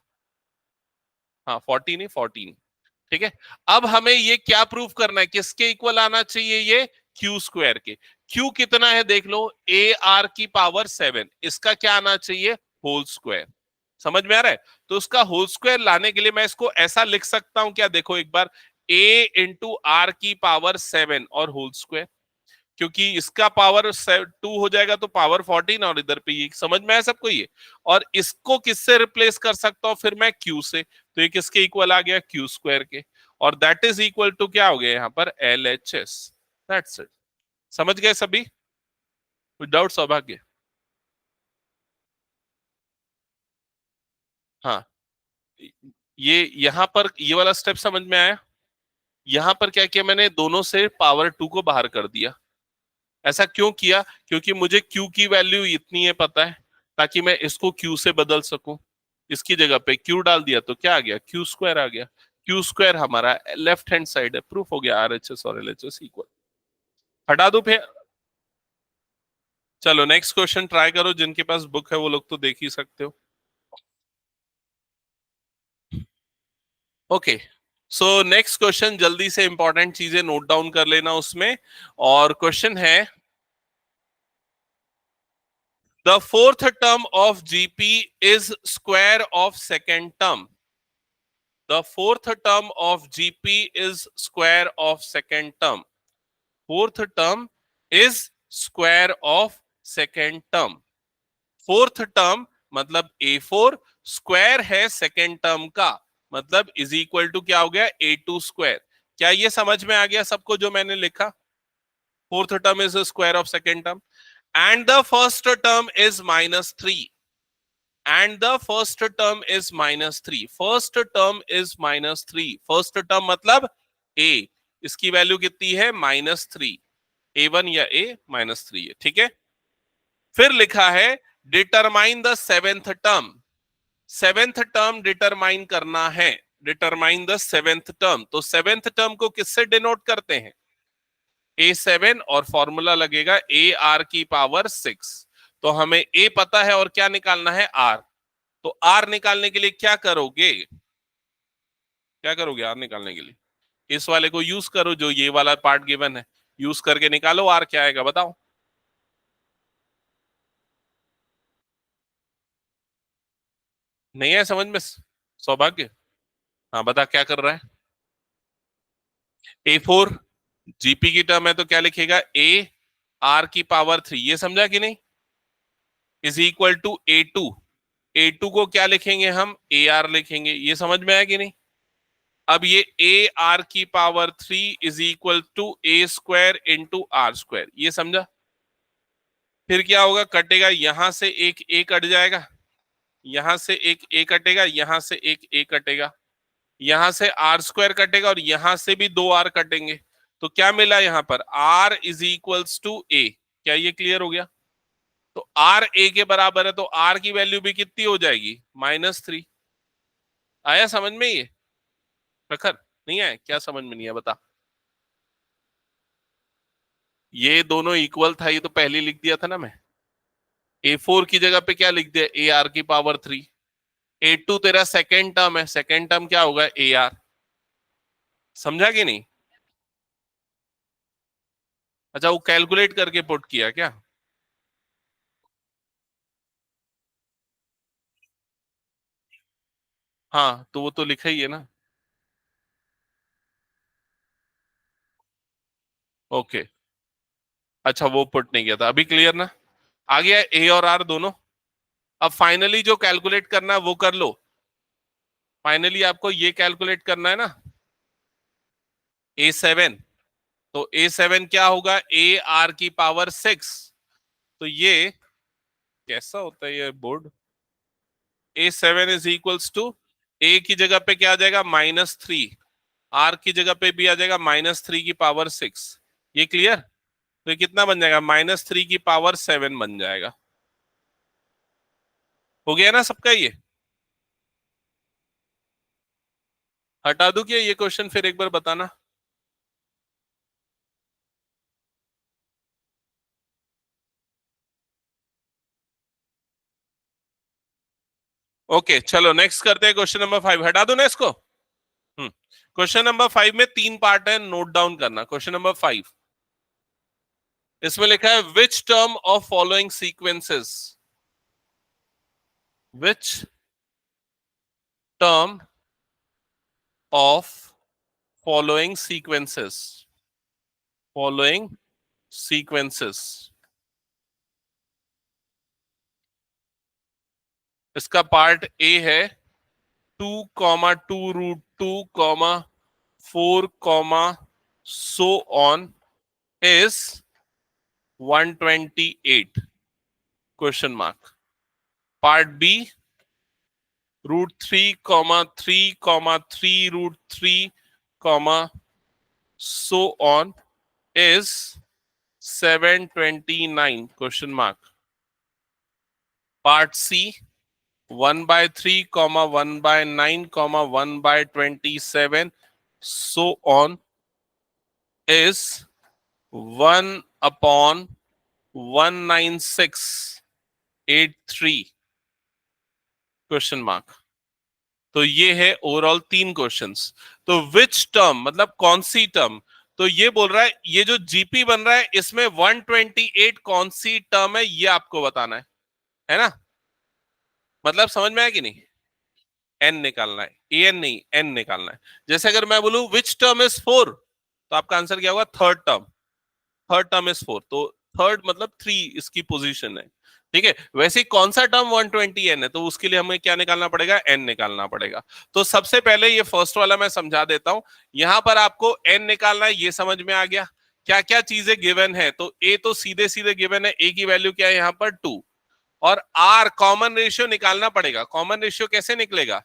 हाँ, 14 ही 14। ठीक है। अब हमें ये क्या प्रूफ करना है? किसके इक्वल आना चाहिए ये? क्यू स्क्वायर के। क्यू कितना है देख लो? ar⁴ 7। इसका क्या आना चाहिए? Whole square. समझ में आ रहा है? तो उसका होल स्क्वायर लाने के लिए मैं इसको ऐसा लिख सकता हूं क्या? देखो एक बार, a इंटू r⁴ 7 और होल स्क्वायर। क्योंकि इसका पावर 2 हो जाएगा तो पावर 14, और इधर पे ये समझ में आया सबको ये। और इसको किससे रिप्लेस कर सकता हूं फिर मैं? क्यू से। तो ये किसके इक्वल आ गया? क्यू स्क्वायर के। और दैट इज इक्वल टू क्या हो गया यहां पर? LHS। That's it. समझ गए सभी? विदाउट सौभाग्य? हाँ, ये यहां पर ये वाला स्टेप समझ में आया? यहां पर क्या किया मैंने? दोनों से पावर 2 को बाहर कर दिया। ऐसा क्यों किया? क्योंकि मुझे Q की वैल्यू इतनी है पता है, ताकि मैं इसको Q से बदल सकूं। इसकी जगह पे Q डाल दिया तो क्या आ गया? क्यू स्क्वायर आ गया। क्यू स्क्वायर हमारा लेफ्ट हैंड साइड है। प्रूफ हो गया RHS और LHS इक्वल। हटा दो फिर। चलो नेक्स्ट क्वेश्चन ट्राई करो। जिनके पास बुक है वो लोग तो देख ही सकते हो। ओके, सो नेक्स्ट क्वेश्चन, जल्दी से इंपॉर्टेंट चीजें नोट डाउन कर लेना उसमें। और क्वेश्चन है, the fourth term of GP is square of second term. The fourth term of GP is square of second term. Fourth term is square of second term. Fourth term मतलब A4, स्क्वायर है सेकेंड टर्म का, मतलब इज इक्वल टू क्या हो गया? A2 square. क्या ये समझ में आ गया सबको जो मैंने लिखा? Fourth term is square of second term and the first term is -3 and the first term is -3. First term is -3. First term मतलब a, इसकी वैल्यू कितनी है? -3। a1 या a -3 है। ठीक है। फिर लिखा है determine the seventh term. Seventh term determine करना है। Determine the seventh term. तो सेवेंथ टर्म को किससे डिनोट करते हैं? A7, और फॉर्मूला लगेगा ar⁴ 6। तो हमें a पता है और क्या निकालना है? r। तो आर निकालने के लिए क्या करोगे? क्या करोगे आर निकालने के लिए? इस वाले को यूज करो, जो ये वाला पार्ट गिवन है, यूज करके निकालो आर क्या आएगा बताओ। नहीं है समझ में सौभाग्य? हाँ बता क्या कर रहा है? A4 जीपी की टर्म है तो क्या लिखेगा? ar⁴ 3। ये समझा कि नहीं? Is equal to A2। A2 को क्या लिखेंगे हम? AR लिखेंगे। ये समझ में आया कि नहीं? अब ये ar⁴ 3 is equal to A² into R²। ये समझा? फिर क्या होगा? कटेगा, यहां से एक कट जाएगा, यहां से एक ए कटेगा, यहां से एक ए कटेगा, यहां से आर स्क्वायर कटेगा और यहां से भी दो आर कटेंगे। तो क्या मिला यहां पर, आर इज इक्वल्स टू ए। क्या ये क्लियर हो गया? तो आर ए के बराबर है, तो आर की वैल्यू भी कितनी हो जाएगी, -3। आया समझ में ये? प्रखर नहीं आया? क्या समझ में नहीं है बता? ये दोनों इक्वल था, ये तो पहले लिख दिया था ना मैं। A4 की जगह पे क्या लिख दिया, AR⁻3। A2 तेरा सेकेंड टर्म है, सेकेंड टर्म क्या होगा, AR। समझा कि नहीं? अच्छा, वो कैलकुलेट करके पुट किया क्या? हाँ, तो वो तो लिखा ही है ना। ओके। अच्छा, वो पुट नहीं किया था, अभी क्लियर ना? आ गया ए और आर दोनों। अब फाइनली जो कैलकुलेट करना है वो कर लो। फाइनली आपको ये कैलकुलेट करना है ना, A7। तो A7 क्या होगा, AR⁻6। तो ये कैसा होता है ये board? A7 is equals to, A की जगह पे क्या आ जाएगा, -3। आर की जगह पे भी आ जाएगा -3⁻6। ये क्लियर? तो ये कितना बन जाएगा, -3⁻7 बन जाएगा। हो गया ना सबका ये? हटा दूं क्या ये क्वेश्चन, फिर एक बार बताना। ओके चलो नेक्स्ट करते हैं, क्वेश्चन नंबर 5। हटा दो ना इसको। क्वेश्चन नंबर 5 में 3 पार्ट है, नोट डाउन करना। क्वेश्चन नंबर 5, इसमें लिखा है which term of following sequences, which term of following sequences, following sequences. इसका पार्ट ए है 2,2√2, 4, so on is 128 question mark. Part B √3, 3, 3, so on is 729 question mark. Part C 1/3, 1/9, 1/27, so on is 1/19683 question mark. तो ये है ओवरऑल 3 क्वेश्चंस। तो विच टर्म मतलब कौन सी टर्म, तो ये बोल रहा है ये जो जीपी बन रहा है इसमें 128 कौन सी टर्म है ये आपको बताना है ना? मतलब समझ में आया कि नहीं? एन निकालना है, ए एन नहीं, एन निकालना है। जैसे अगर मैं बोलूं विच टर्म इज 4, तो आपका आंसर क्या होगा, third term. Third term is 4, तो थर्ड मतलब 3 इसकी पोजीशन है। ठीक है, वैसे ही कौन सा टर्म 120 एन है, तो उसके लिए हमें क्या निकालना पड़ेगा, एन निकालना पड़ेगा। तो सबसे पहले ये फर्स्ट वाला मैं समझा देता हूं। यहां पर आपको एन निकालना है, ये समझ में आ गया। क्या क्या चीजें गिवन है, तो ए तो सीधे सीधे गिवन है, ए की वैल्यू क्या है यहाँ पर 2। और आर कॉमन रेशियो निकालना पड़ेगा। कॉमन रेशियो कैसे निकलेगा,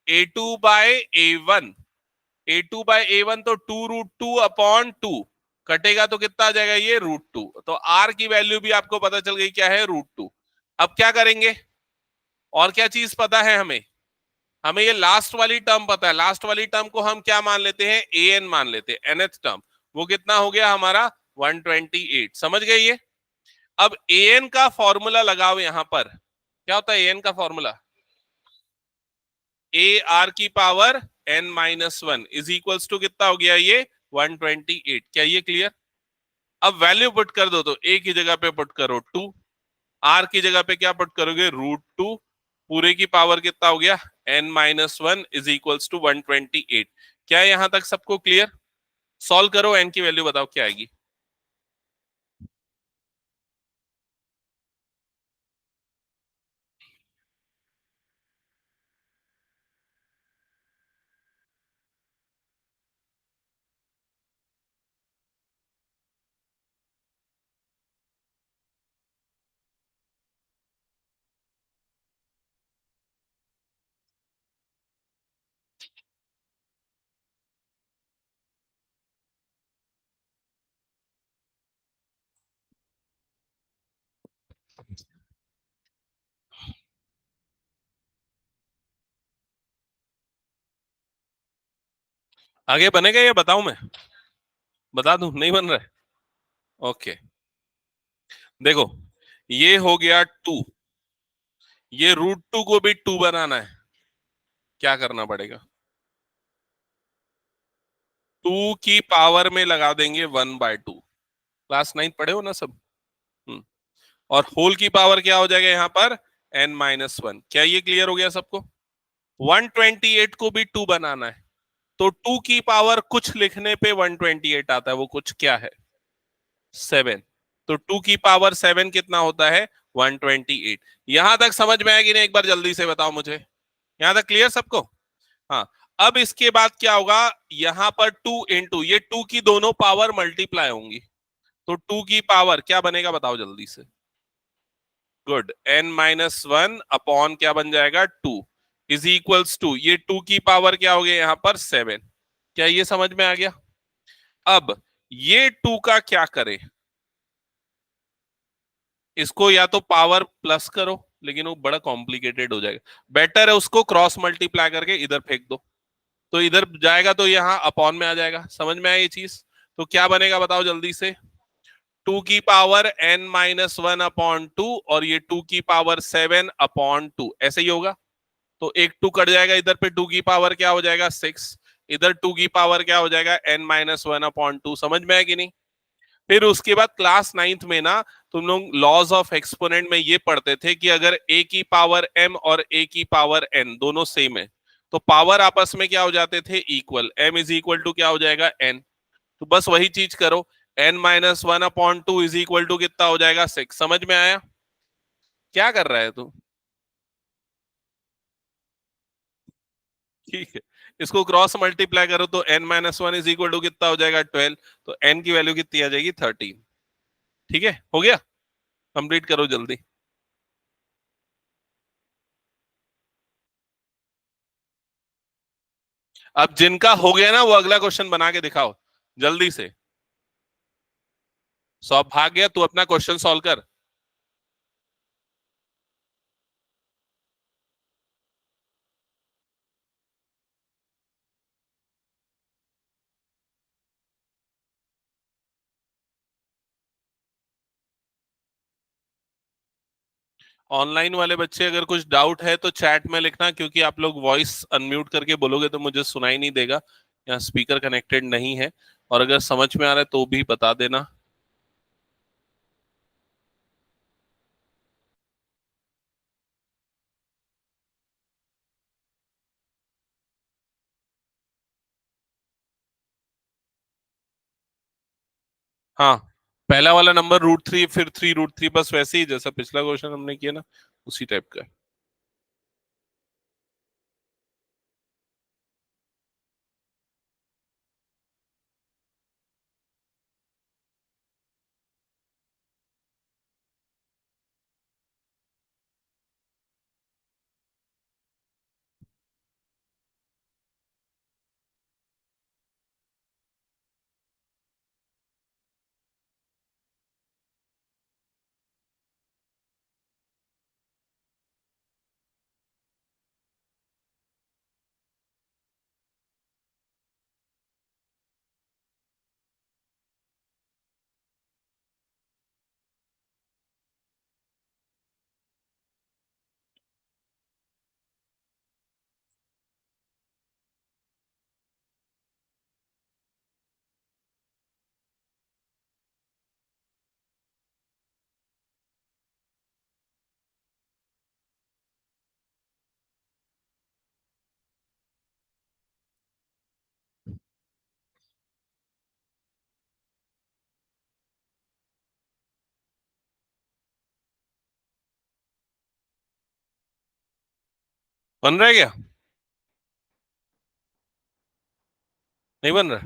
A2/A1। A2/A1 तो 2√2/2 कटेगा तो कितना आ जाएगा ये, √2। तो आर की वैल्यू भी आपको पता चल गई क्या है, √2। अब क्या करेंगे, और क्या चीज पता है हमें, हमें ये लास्ट वाली टर्म पता है। लास्ट वाली टर्म को हम क्या मान लेते हैं, ए एन मान लेते हैं, nth टर्म। वो कितना हो गया हमारा, 128। समझ गए ये? अब ए एन का फॉर्मूला लगाओ यहां पर। क्या होता है ए एन का formula, AR⁻n-1 is equals to कितना हो गया ये, 128। क्या ये क्लियर? अब वैल्यू पुट कर दो, तो ए की जगह पे पुट करो 2, आर की जगह पे क्या पुट करोगे, √2, पूरे की पावर कितना हो गया, n-1 इज इक्वल्स टू 128। क्या यहां तक सबको क्लियर? सॉल्व करो, एन की वैल्यू बताओ क्या आएगी। आगे बनेगा या बताऊं मैं? बता दूं, नहीं बन रहा है? ओके, देखो, ये हो गया टू, ये √2 को भी टू बनाना है, क्या करना पड़ेगा? टू की पावर में लगा देंगे 1/2। क्लास 9 पढ़े हो ना सब? हम्म। और होल की पावर क्या हो जाएगा यहाँ पर? n-1। क्या ये क्लियर हो गया सबको? 128 को भी टू बनाना है, तो टू की पावर कुछ लिखने पे 128 आता है, वो कुछ क्या है? 7। तो टू की पावर 7 कितना होता है? 128। यहां तक समझ में आएगी ना? एक बार जल्दी से बताओ मुझे, यहां तक क्लियर सबको? हाँ। अब इसके बाद क्या होगा? यहां पर टू इंटू ये टू की दोनों पावर मल्टीप्लाई होंगी, तो टू की पावर क्या बनेगा बताओ जल्दी से? गुड, n-1 अपॉन क्या बन जाएगा? टू इज इक्वल्स टू, ये टू की पावर क्या हो गया यहाँ पर? 7। क्या ये समझ में आ गया? अब ये टू का क्या करें? इसको या तो पावर प्लस करो, लेकिन वो बड़ा कॉम्प्लिकेटेड हो जाएगा। बेटर है उसको क्रॉस मल्टीप्लाई करके इधर फेंक दो, तो इधर जाएगा तो यहाँ अपॉन में आ जाएगा। समझ में आया ये चीज? तो क्या बनेगा बताओ जल्दी से? टू की पावर n-1 अपॉन टू, और ये टू की पावर 7 अपॉन टू, ऐसे ही होगा। तो एक टू कट जाएगा इधर पे, टू की पावर क्या हो जाएगा? 6। इधर टू की पावर क्या हो जाएगा? n-1 upon to. समझ में आया कि नहीं? फिर उसके बाद क्लास 9th में ना, तुम लोग लॉज ऑफ एक्सपोनेंट में ये पढ़ते थे कि अगर a की पावर m और a की पावर n दोनों सेम है, तो पावर आपस में क्या हो जाते थे? Equal. m is equal to क्या हो जाएगा? n। तो बस वही चीज करो, n-1 upon two is equal to कितना हो जाएगा? 6। समझ में आया? क्या कर रहा है तू? ठीक है, इसको क्रॉस मल्टीप्लाई करो तो n-1 इज इक्वल टू कितना हो जाएगा? 12। तो n की वैल्यू कितनी आ जाएगी? 13। ठीक है, हो गया? कंप्लीट करो जल्दी। अब जिनका हो गया ना, वो अगला क्वेश्चन बना के दिखाओ जल्दी से। सौंप भाग गया, तू अपना क्वेश्चन सॉल्व कर। ऑनलाइन वाले बच्चे अगर कुछ डाउट है तो चैट में लिखना, क्योंकि आप लोग वॉइस अनम्यूट करके बोलोगे तो मुझे सुनाई नहीं देगा, यहाँ स्पीकर कनेक्टेड नहीं है। और अगर समझ में आ रहा है तो भी बता देना। हाँ, पहला वाला नंबर √3, फिर 3 √3, बस वैसे ही जैसा पिछला क्वेश्चन हमने किया ना, उसी टाइप का। बन रहा है क्या? नहीं बन रहा?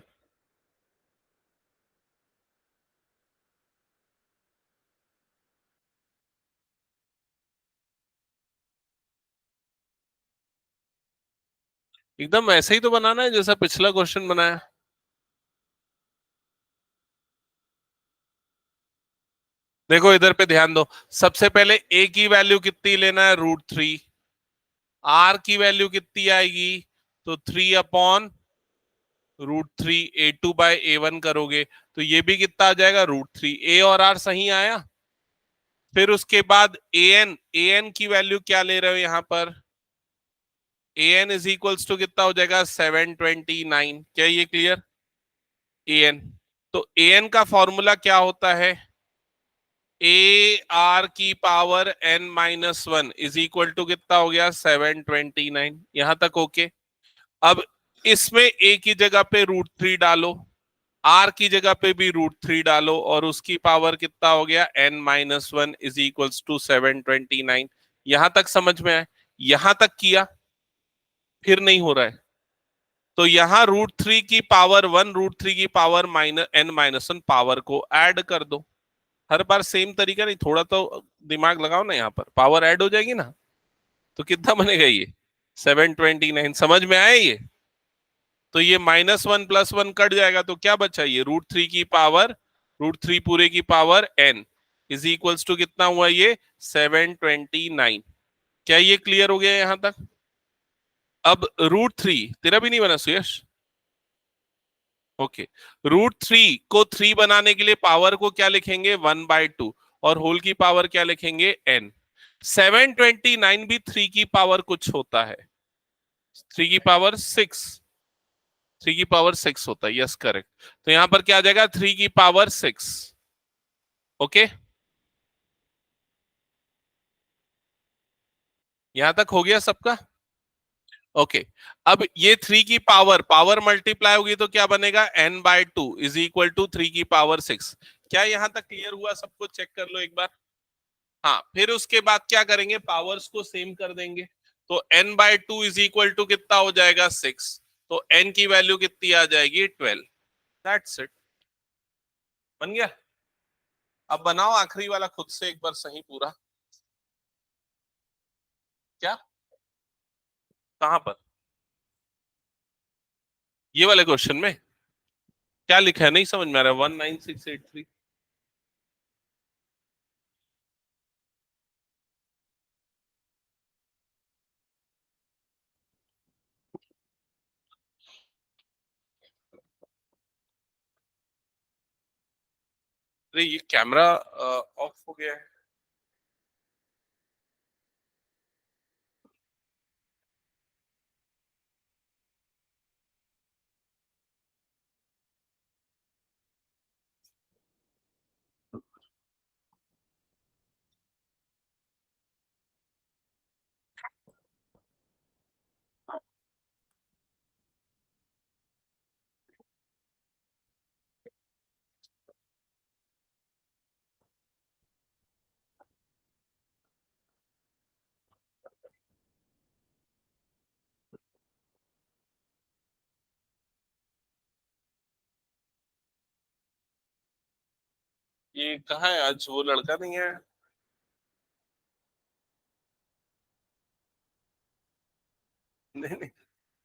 एकदम ऐसे ही तो बनाना है जैसा पिछला क्वेश्चन बनाया। देखो इधर पे ध्यान दो, सबसे पहले ए की वैल्यू कितनी लेना है, √3। आर की वैल्यू कितनी आएगी, तो 3/√3। A2/A1 करोगे तो ये भी कितना आ जाएगा, √3। ए और आर सही आया। फिर उसके बाद ए एन की वैल्यू क्या ले रहे हो यहां पर, an इज इक्वल्स टू कितना हो जाएगा, 729। क्या ये क्लियर, an। तो an का फॉर्मूला क्या होता है, AR की power n-1 is equal to कितना हो गया, 729। यहां तक ओके। अब इसमें a की जगह पे √3 डालो, r की जगह पे भी √3 डालो, और उसकी पावर कितना हो गया, n-1 इज इक्वल्स टू 729। यहां तक समझ में आया, यहां तक किया, फिर नहीं हो रहा है, तो यहां √3 की पावर 1, √3 की पावर n-1 पावर को ऐड कर दो। हर बार सेम तरीका नहीं, थोड़ा तो दिमाग लगाओ ना, यहाँ पर पावर ऐड हो जाएगी ना, तो कितना बनेगा ये, 729। समझ में आया ये, तो ये -1 +1 कट जाएगा, तो क्या बचा, ये √3 की पावर, √3 पूरे की power n is equals to कितना हुआ ये, 729। क्या ये क्लियर हो गया यहां तक। अब √3 तेरा भी नहीं बना सुयश, ओके। √3 को 3 बनाने के लिए पावर को क्या लिखेंगे, 1/2, और होल की पावर क्या लिखेंगे, n। 729 भी 3 की पावर कुछ होता है, 3 की पावर 6, 3 की पावर 6 होता है, यस करेक्ट। तो यहां पर क्या आ जाएगा, 3 की पावर 6। ओके, यहां तक हो गया सबका, ओके। अब ये 3 की पावर पावर मल्टीप्लाई होगी तो क्या बनेगा, n/2 इज इक्वल टू 3 की पावर 6। क्या यहां तक क्लियर हुआ, सबको चेक कर लो एक बार। हाँ, फिर उसके बाद क्या करेंगे, पावर्स को सेम कर देंगे, तो n/2 इज इक्वल टू कितना हो जाएगा, 6। तो n की वैल्यू कितनी आ जाएगी, 12। दैट्स इट, बन गया। अब बनाओ आखिरी वाला खुद से एक बार सही पूरा। क्या, कहां पर, ये वाले क्वेश्चन में क्या लिखा है, नहीं समझ में आ रहा, 19683। अरे ये कैमरा ऑफ हो गया है। ये कहाँ है, आज वो लड़का नहीं है। नहीं नहीं,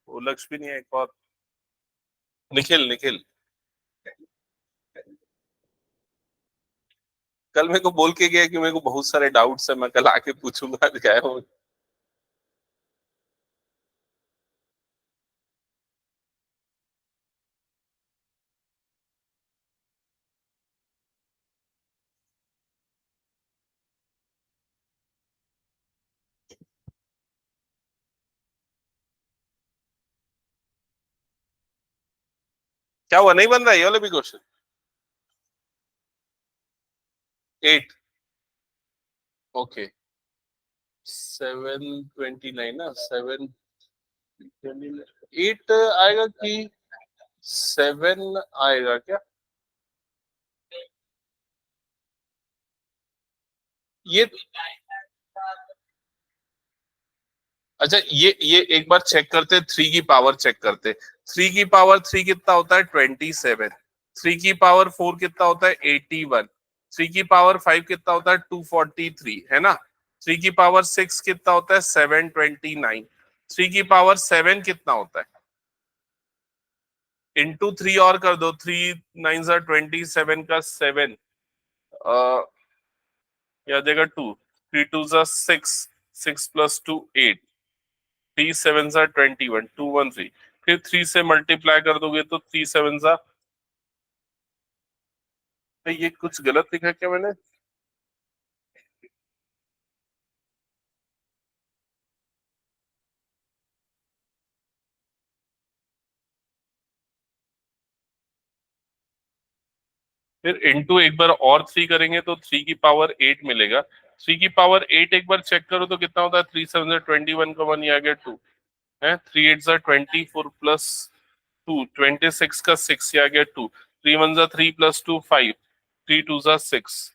वो लक्ष्य भी नहीं है, एक और, निखिल निखिल। कल मेरे को बोल के गया कि मेरे को बहुत सारे डाउट्स है, मैं कल आके पूछूंगा, आज गया हूँ। क्या हुआ, नहीं बन रहा है ये वाला भी क्वेश्चन, 8, ओके। 729 ना, 8 आएगा कि 7 आएगा क्या, ये, अच्छा ये एक बार चेक करते, 3 की पावर चेक करते। 3 की पावर 3 कितना होता है, 27। 3 की पावर 4 कितना होता है, 81। 3 की पावर 5 कितना होता है, 243, है ना। 3 की पावर 6 कितना होता है, 729। 3 की पावर 7 कितना होता है, इंटू 3 और कर दो, 3 9 27 का 7, ये आ जाएगा 2, 3 2 6, 6 + 2 8, 3 7 21, 2 1 3, फिर 3 से मल्टीप्लाई कर दोगे तो 3 7, ये कुछ गलत लिखा क्या मैंने? फिर इंटू एक बार और 3 करेंगे तो 3 की पावर 8 मिलेगा। 3 की पावर 8 एक बार चेक करो तो कितना होता है? 3 7 21 का 1, ये आ गया 2 है। 3 8 24 +2 26 का 6, ये आ गया 2, 3 1 3 +2 5, 3 2 6,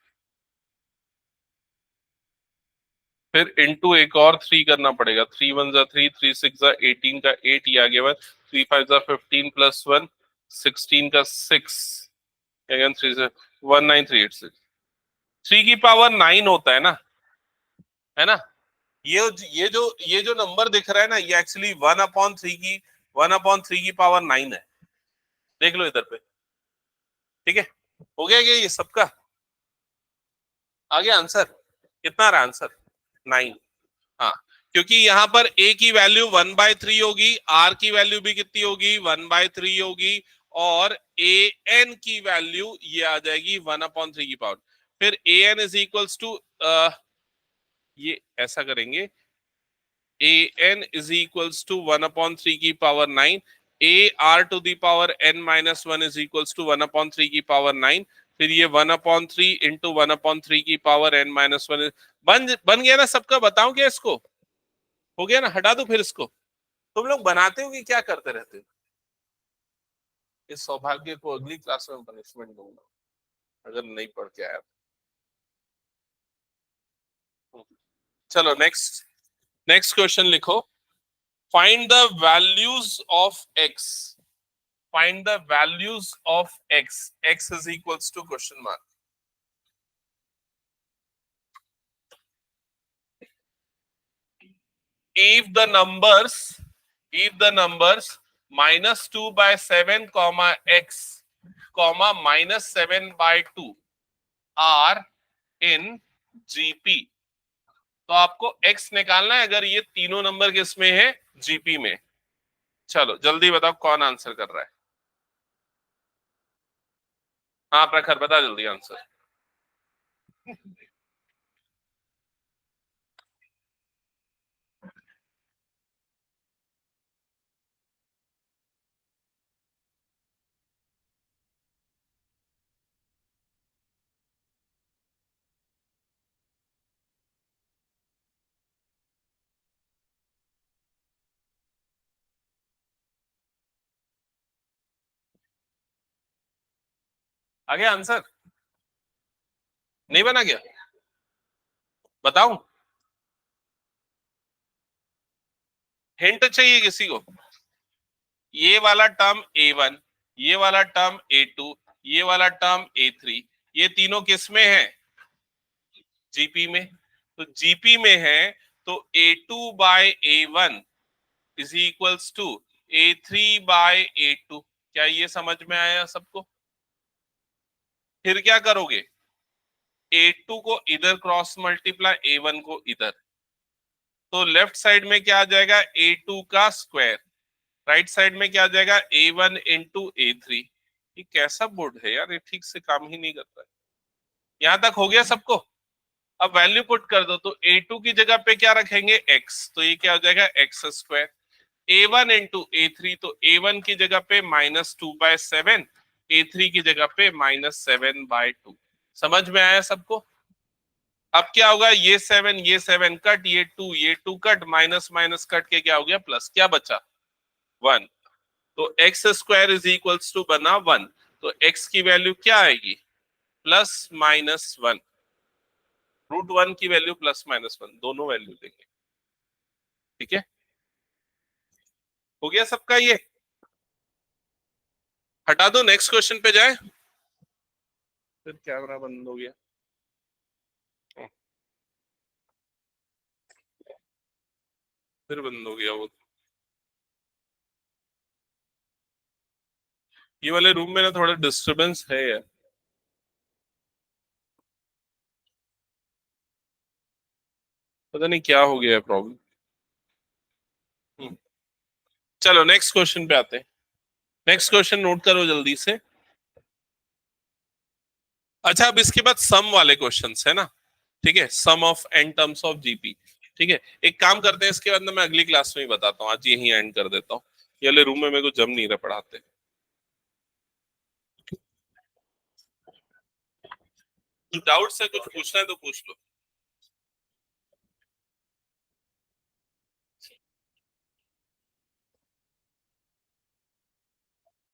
फिर इंटू एक और 3 करना पड़ेगा। 3 1 3, 3 6 18 का 8, ये आ गया 1, 3 5 15 +1 16 का 6, अगेन 3 से 19386। 3 की पावर 9 होता है ना? ये जो नंबर दिख रहा है ना, ये एक्चुअली 1/3 की देख लो इधर पे। ठीक है, हो गया क्या ये सबका? आ गया आंसर? कितना आ रहा आंसर? 9। हाँ, क्योंकि यहाँ पर ए की वैल्यू 1/3 होगी, आर की वैल्यू भी कितनी होगी? 1/3 होगी, और ए एन की वैल्यू ये आ जाएगी 1/3 की पावर। फिर a n is equals to, ये ऐसा करेंगे, a n is equals to 1/3 की power 9, a r to the power n minus 1 is equals to 1/3 की पावर 9। फिर ये 1/3 इंटू 1/3 की पावर n-1 बन गया ना सबका? बताऊं क्या इसको? हो गया ना? हटा दो फिर इसको। तुम लोग बनाते हो कि क्या करते रहते हो? इस सौभाग्य को अगली क्लास में पनिशमेंट दूंगा अगर नहीं पढ़ के आया तो। चलो नेक्स्ट, नेक्स्ट क्वेश्चन लिखो। Find the values of x, find the values of x, x is equals to question mark. if the numbers if the numbers -2/7 comma x comma -7/2 are in GP, तो आपको x निकालना है अगर ये तीनों नंबर किसमें है? जीपी में। चलो जल्दी बताओ कौन आंसर कर रहा है? हाँ प्रखर, बता जल्दी आंसर। आ गया आंसर? नहीं बना गया? बताऊं? हिंट चाहिए किसी को? ये वाला टर्म A1, ये वाला टर्म A2, ये वाला टर्म A3, ये तीनों किस में है? जीपी में। तो जीपी में है तो A2/A1 is equals to A3/A2। क्या ये समझ में आया सबको? फिर क्या करोगे? A2 को इधर क्रॉस मल्टीप्लाई, A1 को इधर, तो लेफ्ट साइड में क्या आ जाएगा? A2 का स्क्वायर, राइट साइड में क्या आ जाएगा? A1 into A3। ये कैसा बोर्ड है यार, ये ठीक से काम ही नहीं करता है। यहां तक हो गया सबको? अब वैल्यू पुट कर दो, तो A2 की जगह पे क्या रखेंगे? x, तो ये क्या हो जाएगा? x²। A1 इंटू A3, तो A1 की जगह पे -2/7, A3 की जगह पे -7/2। समझ में आया सबको? अब क्या होगा? ये 7 कट, ये 2 कट, माइनस माइनस कट के क्या हो गया? प्लस। क्या बचा? 1। तो x² इज इक्वल्स टू बना 1, तो x की वैल्यू क्या आएगी? +-1। √1 की वैल्यू +-1, दोनों वैल्यू देंगे। ठीक है, हो गया सबका ये? हटा दो, नेक्स्ट क्वेश्चन पे जाए। फिर कैमरा बंद हो गया। फिर बंद हो गया वो। ये वाले रूम में ना थोड़ा डिस्टरबेंस है यार। पता नहीं क्या हो गया है प्रॉब्लम। चलो नेक्स्ट क्वेश्चन पे आते हैं। नेक्स्ट क्वेश्चन नोट करो जल्दी से। अच्छा, अब इसके बाद सम वाले क्वेश्चंस है ना। ठीक है, sum of N terms of GP. ठीक है, एक काम करते हैं, इसके बाद ना मैं अगली क्लास में ही बताता हूँ, आज यही एंड कर देता हूँ। ये वाले रूम में मेरे को जम नहीं रहा पढ़ाते। डाउट्स है, कुछ पूछना है तो पूछ लो।